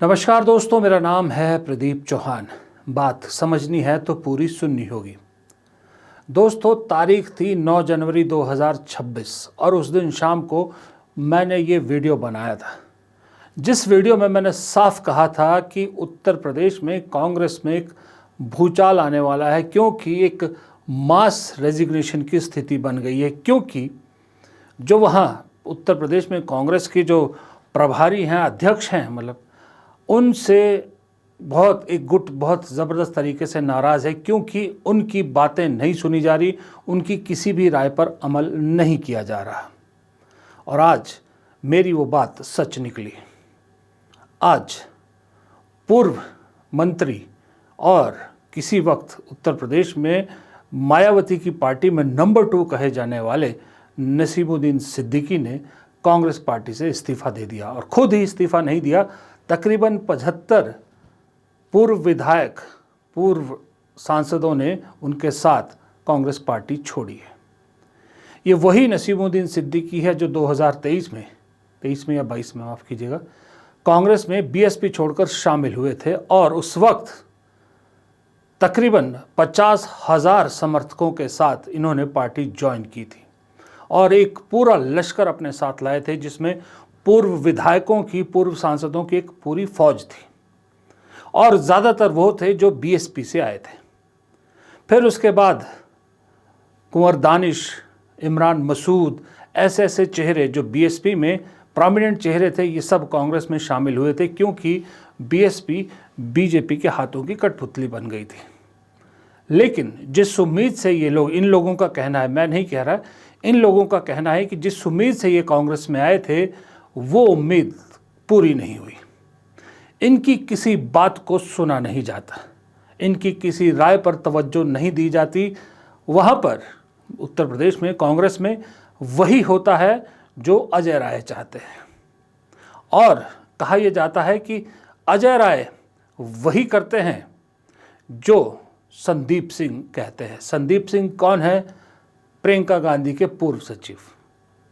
नमस्कार दोस्तों, मेरा नाम है प्रदीप चौहान। बात समझनी है तो पूरी सुननी होगी। दोस्तों, तारीख थी 9 जनवरी 2026 और उस दिन शाम को मैंने ये वीडियो बनाया था, जिस वीडियो में मैंने साफ कहा था कि उत्तर प्रदेश में कांग्रेस में एक भूचाल आने वाला है, क्योंकि एक मास रेजिग्नेशन की स्थिति बन गई है। क्योंकि जो वहाँ उत्तर प्रदेश में कांग्रेस के जो प्रभारी हैं, अध्यक्ष हैं, मतलब उनसे एक गुट बहुत ज़बरदस्त तरीके से नाराज़ है, क्योंकि उनकी बातें नहीं सुनी जा रही, उनकी किसी भी राय पर अमल नहीं किया जा रहा। और आज मेरी वो बात सच निकली। आज पूर्व मंत्री और किसी वक्त उत्तर प्रदेश में मायावती की पार्टी में नंबर 2 कहे जाने वाले नसीमुद्दीन सिद्दीकी ने कांग्रेस पार्टी से इस्तीफ़ा दे दिया। और खुद ही इस्तीफ़ा नहीं दिया, तकरीबन 75 पूर्व विधायक, पूर्व सांसदों ने उनके साथ कांग्रेस पार्टी छोड़ी है। ये वही नसीमुद्दीन सिद्दीकी है जो 2023 में 23 में या 22 में, माफ़ कीजिएगा, कांग्रेस में बीएसपी छोड़कर शामिल हुए थे और उस वक्त तकरीबन 50,000 समर्थकों के साथ इन्होंने पार्टी ज्वाइन की थी और एक पूरा लश्कर अपने साथ लाए थे, जिसमें पूर्व विधायकों की, पूर्व सांसदों की एक पूरी फौज थी और ज़्यादातर वो थे जो बीएसपी से आए थे। फिर उसके बाद कुंवर दानिश, इमरान मसूद, ऐसे चेहरे जो बीएसपी में प्रोमिनेंट चेहरे थे, ये सब कांग्रेस में शामिल हुए थे, क्योंकि बीएसपी बीजेपी के हाथों की कठपुतली बन गई थी। लेकिन जिस उम्मीद से ये लोग, इन लोगों का कहना है, मैं नहीं कह रहा, इन लोगों का कहना है कि जिस उम्मीद से ये कांग्रेस में आए थे वो उम्मीद पूरी नहीं हुई। इनकी किसी बात को सुना नहीं जाता, इनकी किसी राय पर तवज्जो नहीं दी जाती। वहाँ पर उत्तर प्रदेश में कांग्रेस में वही होता है जो अजय राय चाहते हैं। और कहा यह जाता है कि अजय राय वही करते हैं जो संदीप सिंह कहते हैं। संदीप सिंह कौन है? प्रियंका गांधी के पूर्व सचिव।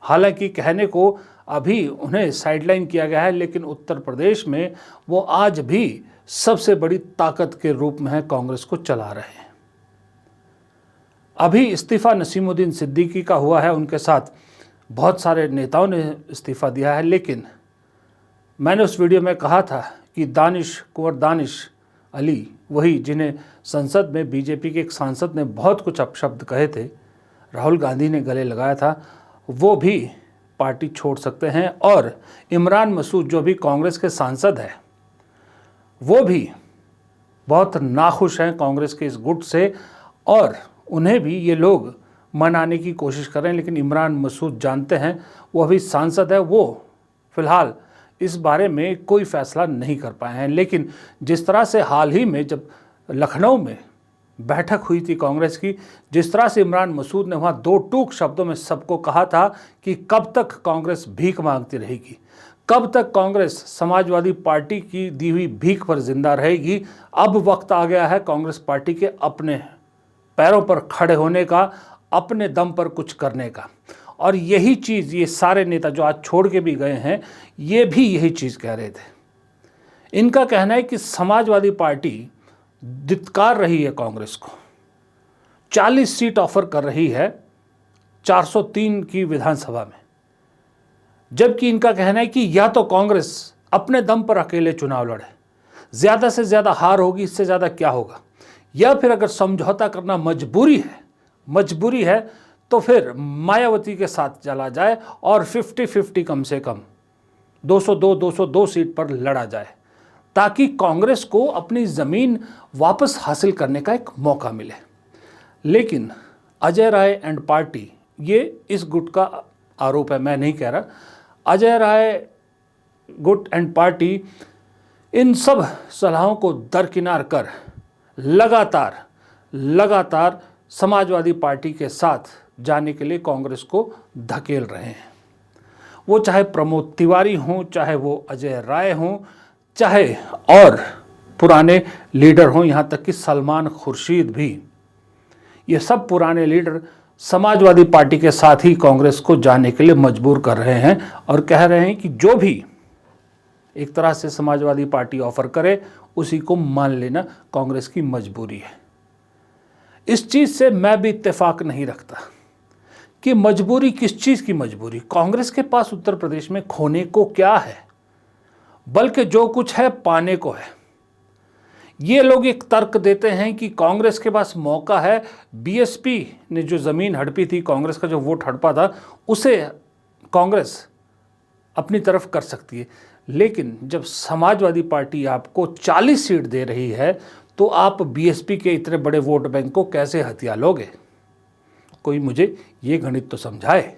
हालांकि कहने को अभी उन्हें साइडलाइन किया गया है, लेकिन उत्तर प्रदेश में वो आज भी सबसे बड़ी ताकत के रूप में है, कांग्रेस को चला रहे हैं। अभी इस्तीफ़ा नसीमुद्दीन सिद्दीकी का हुआ है, उनके साथ बहुत सारे नेताओं ने इस्तीफ़ा दिया है। लेकिन मैंने उस वीडियो में कहा था कि कुंवर दानिश अली, वही जिन्हें संसद में बीजेपी के एक सांसद ने बहुत कुछ अपशब्द कहे थे, राहुल गांधी ने गले लगाया था, वो भी पार्टी छोड़ सकते हैं। और इमरान मसूद जो भी कांग्रेस के सांसद हैं, वो भी बहुत नाखुश हैं कांग्रेस के इस गुट से और उन्हें भी ये लोग मनाने की कोशिश कर रहे हैं। लेकिन इमरान मसूद जानते हैं, वो अभी सांसद है, वो फिलहाल इस बारे में कोई फैसला नहीं कर पाए हैं। लेकिन जिस तरह से हाल ही में जब लखनऊ में बैठक हुई थी कांग्रेस की, जिस तरह से इमरान मसूद ने वहाँ 2 टूक शब्दों में सबको कहा था कि कब तक कांग्रेस भीख मांगती रहेगी, कब तक कांग्रेस समाजवादी पार्टी की दी हुई भीख पर जिंदा रहेगी। अब वक्त आ गया है कांग्रेस पार्टी के अपने पैरों पर खड़े होने का, अपने दम पर कुछ करने का। और यही चीज़ ये सारे नेता जो आज छोड़ के भी गए हैं, ये भी यही चीज़ कह रहे थे। इनका कहना है कि समाजवादी पार्टी धिक्कार रही है कांग्रेस को, 40 सीट ऑफर कर रही है 403 की विधानसभा में, जबकि इनका कहना है कि या तो कांग्रेस अपने दम पर अकेले चुनाव लड़े, ज़्यादा से ज़्यादा हार होगी, इससे ज़्यादा क्या होगा, या फिर अगर समझौता करना मजबूरी है तो फिर मायावती के साथ चला जाए और 50-50 कम से कम 202 सीट पर लड़ा जाए, ताकि कांग्रेस को अपनी ज़मीन वापस हासिल करने का एक मौका मिले। लेकिन अजय राय एंड पार्टी, ये इस गुट का आरोप है, मैं नहीं कह रहा। अजय राय गुट एंड पार्टी इन सब सलाहों को दरकिनार कर लगातार समाजवादी पार्टी के साथ जाने के लिए कांग्रेस को धकेल रहे हैं। वो चाहे प्रमोद तिवारी हों, चाहे वो अजय राय हों, चाहे और पुराने लीडर हों, यहाँ तक कि सलमान खुर्शीद भी, ये सब पुराने लीडर समाजवादी पार्टी के साथ ही कांग्रेस को जाने के लिए मजबूर कर रहे हैं और कह रहे हैं कि जो भी एक तरह से समाजवादी पार्टी ऑफर करे उसी को मान लेना कांग्रेस की मजबूरी है। इस चीज़ से मैं भी इत्तेफाक नहीं रखता कि मजबूरी किस चीज़ की मजबूरी। कांग्रेस के पास उत्तर प्रदेश में खोने को क्या है, बल्कि जो कुछ है पाने को है। ये लोग एक तर्क देते हैं कि कांग्रेस के पास मौका है, बीएसपी ने जो ज़मीन हड़पी थी, कांग्रेस का जो वोट हड़पा था, उसे कांग्रेस अपनी तरफ कर सकती है। लेकिन जब समाजवादी पार्टी आपको 40 सीट दे रही है तो आप बीएसपी के इतने बड़े वोट बैंक को कैसे हथिया लोगे? कोई मुझे ये गणित तो समझाए।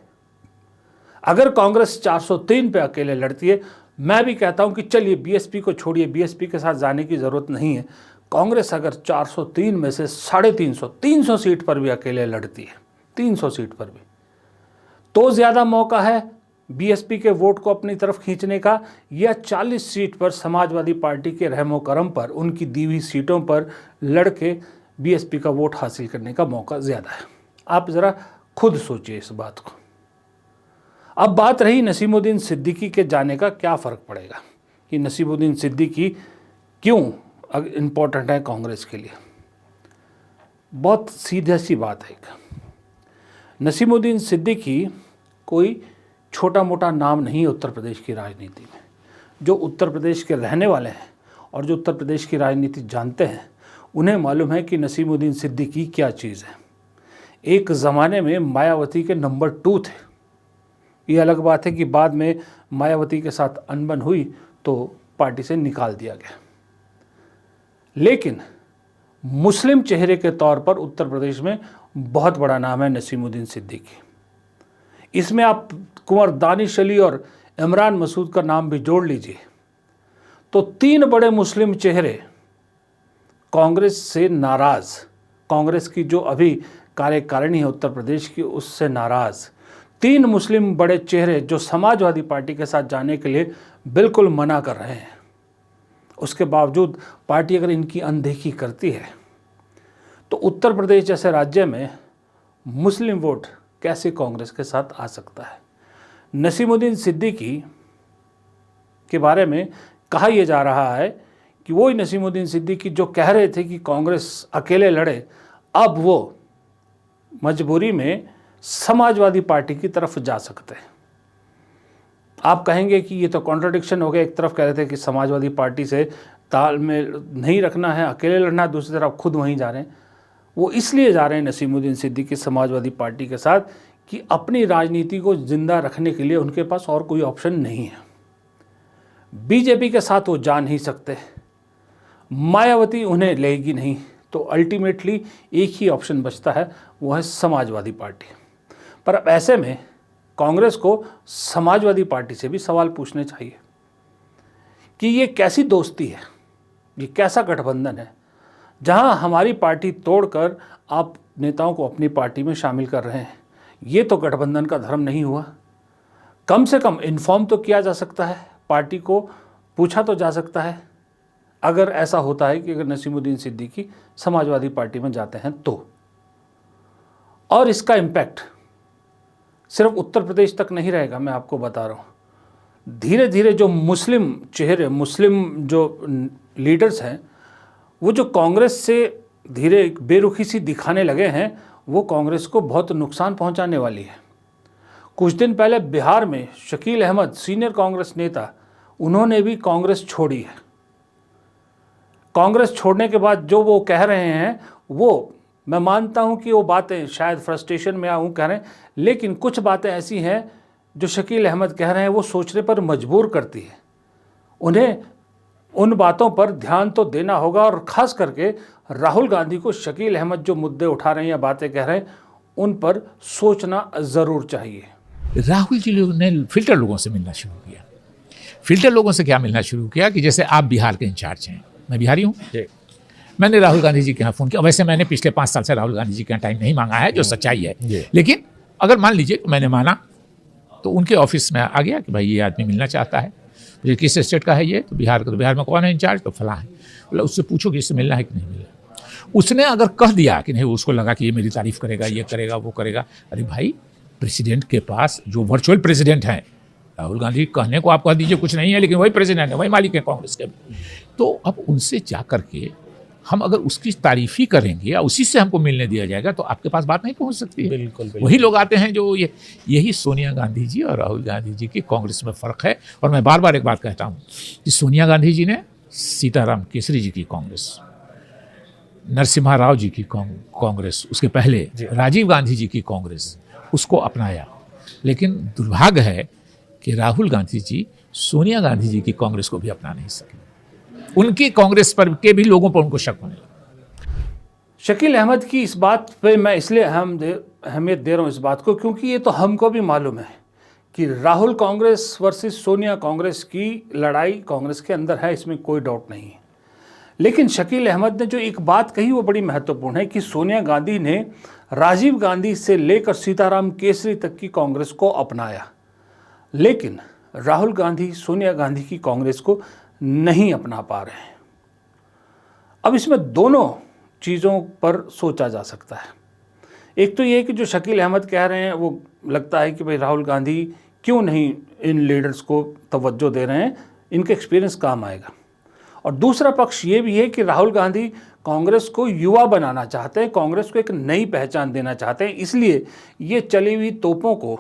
अगर कांग्रेस 403 पे अकेले लड़ती है, मैं भी कहता हूं कि चलिए बीएसपी को छोड़िए, बीएसपी के साथ जाने की ज़रूरत नहीं है। कांग्रेस अगर 403 में से 350 सीट पर भी अकेले लड़ती है, 300 सीट पर भी, तो ज़्यादा मौका है बीएसपी के वोट को अपनी तरफ खींचने का, या 40 सीट पर समाजवादी पार्टी के रहमो करम पर, उनकी दी हुई सीटों पर लड़के बीएसपी का वोट हासिल करने का मौका ज़्यादा है? आप ज़रा खुद सोचिए इस बात को। अब बात रही नसीमुद्दीन सिद्दीकी के जाने का, क्या फ़र्क पड़ेगा कि नसीमुद्दीन सिद्दीकी क्यों इम्पोर्टेंट है कांग्रेस के लिए। बहुत सीधी सी बात है। नसीमुद्दीन सिद्दीकी कोई छोटा मोटा नाम नहीं है उत्तर प्रदेश की राजनीति में। जो उत्तर प्रदेश के रहने वाले हैं और जो उत्तर प्रदेश की राजनीति जानते हैं, उन्हें मालूम है कि नसीमुद्दीन सिद्दीकी क्या चीज़ है। एक ज़माने में मायावती के नंबर 2 थे। ये अलग बात है कि बाद में मायावती के साथ अनबन हुई तो पार्टी से निकाल दिया गया। लेकिन मुस्लिम चेहरे के तौर पर उत्तर प्रदेश में बहुत बड़ा नाम है नसीमुद्दीन सिद्दीकी। इसमें आप कुंवर दानिश अली और इमरान मसूद का नाम भी जोड़ लीजिए तो 3 बड़े मुस्लिम चेहरे कांग्रेस से नाराज़, कांग्रेस की जो अभी कार्यकारिणी है उत्तर प्रदेश की, उससे नाराज़ 3 मुस्लिम बड़े चेहरे जो समाजवादी पार्टी के साथ जाने के लिए बिल्कुल मना कर रहे हैं। उसके बावजूद पार्टी अगर इनकी अनदेखी करती है तो उत्तर प्रदेश जैसे राज्य में मुस्लिम वोट कैसे कांग्रेस के साथ आ सकता है। नसीमुद्दीन सिद्दीकी के बारे में कहा यह जा रहा है कि वही नसीमुद्दीन सिद्दीकी जो कह रहे थे कि कांग्रेस अकेले लड़े, अब वो मजबूरी में समाजवादी पार्टी की तरफ जा सकते हैं। आप कहेंगे कि ये तो कॉन्ट्रडिक्शन हो गया। एक तरफ कह रहे थे कि समाजवादी पार्टी से तालमेल नहीं रखना है, अकेले लड़ना है, दूसरी तरफ खुद वहीं जा रहे हैं। वो इसलिए जा रहे हैं नसीमुद्दीन सिद्दीकी समाजवादी पार्टी के साथ कि अपनी राजनीति को जिंदा रखने के लिए उनके पास और कोई ऑप्शन नहीं है। बीजेपी के साथ वो जा नहीं सकते, मायावती उन्हें लेगी नहीं, तो अल्टीमेटली एक ही ऑप्शन बचता है, वो है समाजवादी पार्टी। पर अब ऐसे में कांग्रेस को समाजवादी पार्टी से भी सवाल पूछने चाहिए कि ये कैसी दोस्ती है, ये कैसा गठबंधन है जहां हमारी पार्टी तोड़कर आप नेताओं को अपनी पार्टी में शामिल कर रहे हैं। ये तो गठबंधन का धर्म नहीं हुआ। कम से कम इन्फॉर्म तो किया जा सकता है, पार्टी को पूछा तो जा सकता है, अगर ऐसा होता है कि अगर नसीमुद्दीन सिद्दीकी समाजवादी पार्टी में जाते हैं तो। और इसका इम्पैक्ट सिर्फ उत्तर प्रदेश तक नहीं रहेगा, मैं आपको बता रहा हूँ। धीरे धीरे जो मुस्लिम चेहरे, मुस्लिम जो लीडर्स हैं, वो जो कांग्रेस से धीरे बेरुखी सी दिखाने लगे हैं, वो कांग्रेस को बहुत नुकसान पहुंचाने वाली है। कुछ दिन पहले बिहार में शकील अहमद, सीनियर कांग्रेस नेता, उन्होंने भी कांग्रेस छोड़ी है। कांग्रेस छोड़ने के बाद जो वो कह रहे हैं, वो मैं मानता हूं कि वो बातें शायद फ्रस्ट्रेशन में आऊँ कह रहे हैं, लेकिन कुछ बातें ऐसी हैं जो शकील अहमद कह रहे हैं वो सोचने पर मजबूर करती है। उन्हें उन बातों पर ध्यान तो देना होगा, और ख़ास करके राहुल गांधी को शकील अहमद जो मुद्दे उठा रहे हैं या बातें कह रहे हैं, उन पर सोचना ज़रूर चाहिए। राहुल जी ने फिल्टर लोगों से मिलना शुरू किया। फिल्टर लोगों से क्या मिलना शुरू किया कि जैसे आप बिहार के इंचार्ज हैं, मैं बिहारी हूँ, मैंने राहुल गांधी जी के यहाँ फ़ोन किया। वैसे मैंने पिछले 5 साल से राहुल गांधी जी के यहाँ टाइम नहीं मांगा है, जो सच्चाई है, लेकिन अगर मान लीजिए मैंने माना तो उनके ऑफिस में आ गया कि भाई ये आदमी मिलना चाहता है। मुझे किस स्टेट का है ये? तो बिहार का। तो बिहार में कौन है इंचार्ज? तो फलां है। बोला उससे पूछो कि इससे मिलना है कि नहीं मिलना। उसने अगर कह दिया कि नहीं, उसको लगा कि ये मेरी तारीफ करेगा, ये करेगा, वो करेगा, अरे भाई प्रेसिडेंट के पास जो वर्चुअल प्रेसिडेंट हैं राहुल गांधी कहने को आप कह दीजिए कुछ नहीं है, लेकिन वही प्रेसिडेंट है, वही मालिक है कांग्रेस के। तो अब उनसे जा करके हम अगर उसकी तारीफ ही करेंगे या उसी से हमको मिलने दिया जाएगा तो आपके पास बात नहीं पहुंच सकती है। बिल्कुल। वही लोग आते हैं जो यही सोनिया गांधी जी और राहुल गांधी जी की कांग्रेस में फ़र्क है। और मैं बार बार एक बात कहता हूँ कि सोनिया गांधी जी ने सीताराम केसरी जी की कांग्रेस, नरसिम्हा राव जी की कांग्रेस, उसके पहले राजीव गांधी जी की कांग्रेस, उसको अपनाया। लेकिन दुर्भाग्य है कि राहुल गांधी जी सोनिया गांधी जी की कांग्रेस को भी अपना नहीं सके। उनकी कांग्रेस पर के भी लोगों पर उनको शक होने लगा। शकील अहमद की इस बात पे मैं इसलिए अहमियत दे रहा हूँ इस बात को, क्योंकि ये तो हमको भी मालूम है कि राहुल कांग्रेस वर्सेस सोनिया कांग्रेस की लड़ाई कांग्रेस के अंदर है, इसमें कोई डाउट नहीं है। लेकिन शकील अहमद ने जो एक बात कही वो बड़ी महत्वपूर्ण है कि सोनिया गांधी ने राजीव गांधी से लेकर सीताराम केसरी तक की कांग्रेस को अपनाया, लेकिन राहुल गांधी सोनिया गांधी की कांग्रेस को नहीं अपना पा रहे हैं। अब इसमें दोनों चीज़ों पर सोचा जा सकता है। एक तो ये कि जो शकील अहमद कह रहे हैं वो लगता है कि भाई राहुल गांधी क्यों नहीं इन लीडर्स को तवज्जो दे रहे हैं, इनके एक्सपीरियंस काम आएगा। और दूसरा पक्ष ये भी है कि राहुल गांधी कांग्रेस को युवा बनाना चाहते हैं, कांग्रेस को एक नई पहचान देना चाहते हैं, इसलिए ये चली हुई तोपों को,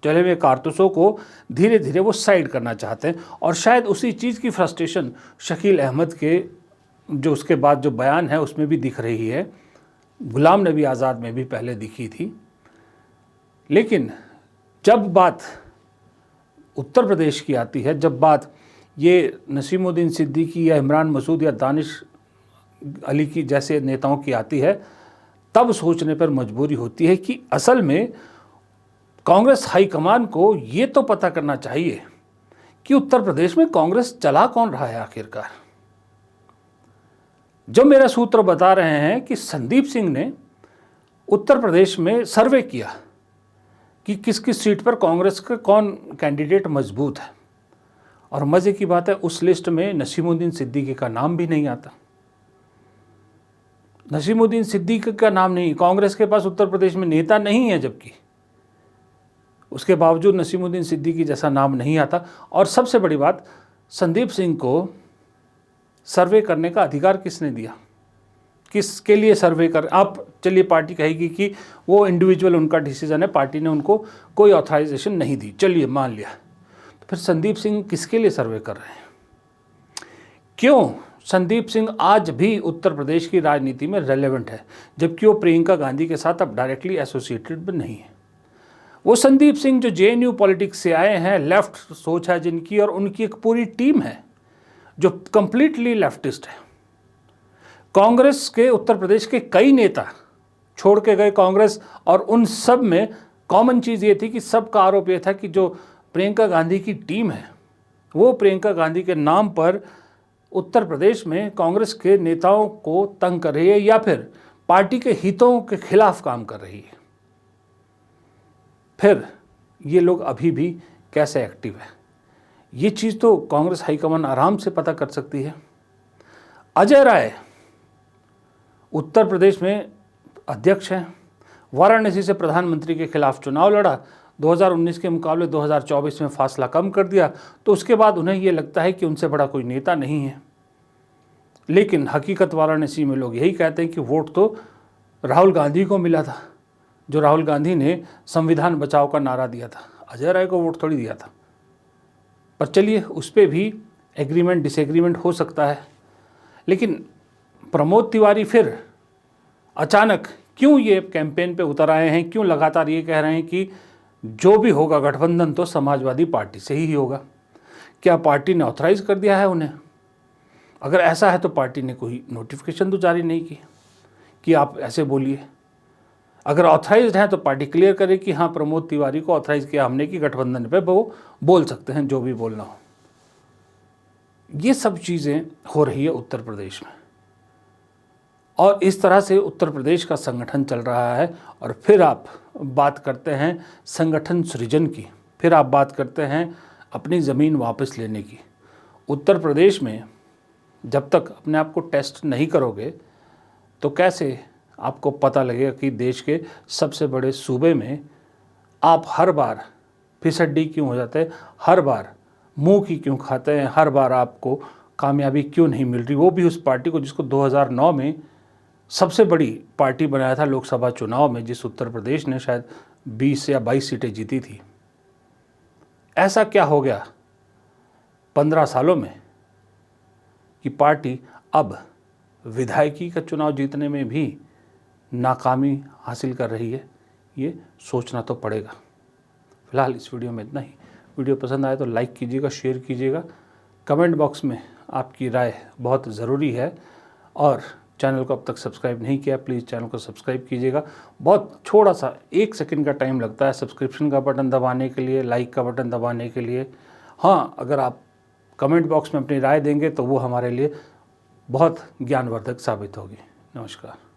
चले हुए कारतूसों को धीरे धीरे वो साइड करना चाहते हैं। और शायद उसी चीज़ की फ्रस्ट्रेशन शकील अहमद के जो उसके बाद जो बयान है उसमें भी दिख रही है, गुलाम नबी आज़ाद में भी पहले दिखी थी। लेकिन जब बात उत्तर प्रदेश की आती है, जब बात ये नसीमुद्दीन सिद्दीकी या इमरान मसूद या दानिश अली की जैसे नेताओं की आती है, तब सोचने पर मजबूरी होती है कि असल में कांग्रेस हाईकमान को ये तो पता करना चाहिए कि उत्तर प्रदेश में कांग्रेस चला कौन रहा है आखिरकार। जो मेरे सूत्र बता रहे हैं कि संदीप सिंह ने उत्तर प्रदेश में सर्वे किया कि किस किस सीट पर कांग्रेस का कौन कैंडिडेट मजबूत है, और मज़े की बात है उस लिस्ट में नसीमुद्दीन सिद्दीकी का नाम भी नहीं आता। नसीमुद्दीन सिद्दीकी का नाम नहीं, कांग्रेस के पास उत्तर प्रदेश में नेता नहीं है, जबकि उसके बावजूद नसीमुद्दीन सिद्दीकी जैसा नाम नहीं आता। और सबसे बड़ी बात, संदीप सिंह को सर्वे करने का अधिकार किसने दिया, किसके लिए सर्वे कर, आप चलिए पार्टी कहेगी कि वो इंडिविजुअल उनका डिसीजन है, पार्टी ने उनको कोई ऑथराइजेशन नहीं दी, चलिए मान लिया, तो फिर संदीप सिंह किसके लिए सर्वे कर रहे हैं? क्यों संदीप सिंह आज भी उत्तर प्रदेश की राजनीति में रेलेवेंट है, जबकि वो प्रियंका गांधी के साथ अब डायरेक्टली एसोसिएटेड भी नहीं है। वो संदीप सिंह जो जेएनयू पॉलिटिक्स से आए हैं, लेफ्ट सोच है जिनकी, और उनकी एक पूरी टीम है जो कंप्लीटली लेफ्टिस्ट है। कांग्रेस के उत्तर प्रदेश के कई नेता छोड़ के गए कांग्रेस, और उन सब में कॉमन चीज़ ये थी कि सबका आरोप ये था कि जो प्रियंका गांधी की टीम है वो प्रियंका गांधी के नाम पर उत्तर प्रदेश में कांग्रेस के नेताओं को तंग कर रही है या फिर पार्टी के हितों के खिलाफ काम कर रही है। फिर ये लोग अभी भी कैसे एक्टिव है, ये चीज़ तो कांग्रेस हाईकमान आराम से पता कर सकती है। अजय राय उत्तर प्रदेश में अध्यक्ष हैं, वाराणसी से प्रधानमंत्री के खिलाफ चुनाव लड़ा, 2019 के मुकाबले 2024 में फासला कम कर दिया, तो उसके बाद उन्हें ये लगता है कि उनसे बड़ा कोई नेता नहीं है। लेकिन हकीकत वाराणसी में लोग यही कहते हैं कि वोट तो राहुल गांधी को मिला था, जो राहुल गांधी ने संविधान बचाओ का नारा दिया था, अजय राय को वोट थोड़ी दिया था। पर चलिए उस पर भी एग्रीमेंट डिसएग्रीमेंट हो सकता है। लेकिन प्रमोद तिवारी फिर अचानक क्यों ये कैंपेन पे उतर आए हैं, क्यों लगातार ये कह रहे हैं कि जो भी होगा गठबंधन तो समाजवादी पार्टी से ही होगा? क्या पार्टी ने ऑथराइज कर दिया है उन्हें? अगर ऐसा है तो पार्टी ने कोई नोटिफिकेशन तो जारी नहीं की कि आप ऐसे बोलिए। अगर ऑथराइज्ड है तो पार्टी क्लियर करे कि हाँ प्रमोद तिवारी को ऑथराइज किया हमने कि गठबंधन पे वो बोल सकते हैं जो भी बोलना हो। ये सब चीज़ें हो रही है उत्तर प्रदेश में, और इस तरह से उत्तर प्रदेश का संगठन चल रहा है। और फिर आप बात करते हैं संगठन सृजन की, फिर आप बात करते हैं अपनी ज़मीन वापस लेने की। उत्तर प्रदेश में जब तक अपने आप को टेस्ट नहीं करोगे तो कैसे आपको पता लगेगा कि देश के सबसे बड़े सूबे में आप हर बार फिसड्डी क्यों हो जाते हैं, हर बार मुंह की क्यों खाते हैं, हर बार आपको कामयाबी क्यों नहीं मिल रही, वो भी उस पार्टी को जिसको 2009 में सबसे बड़ी पार्टी बनाया था लोकसभा चुनाव में, जिस उत्तर प्रदेश ने शायद 20 या 22 सीटें जीती थी। ऐसा क्या हो गया 15 सालों में कि पार्टी अब विधायकी का चुनाव जीतने में भी नाकामी हासिल कर रही है? ये सोचना तो पड़ेगा। फिलहाल इस वीडियो में इतना ही। वीडियो पसंद आए तो लाइक कीजिएगा, शेयर कीजिएगा, कमेंट बॉक्स में आपकी राय बहुत ज़रूरी है, और चैनल को अब तक सब्सक्राइब नहीं किया प्लीज़ चैनल को सब्सक्राइब कीजिएगा। बहुत थोड़ा सा 1 सेकंड का टाइम लगता है सब्सक्रिप्शन का बटन दबाने के लिए, लाइक का बटन दबाने के लिए। हाँ, अगर आप कमेंट बॉक्स में अपनी राय देंगे तो वो हमारे लिए बहुत ज्ञानवर्धक साबित होगी। नमस्कार।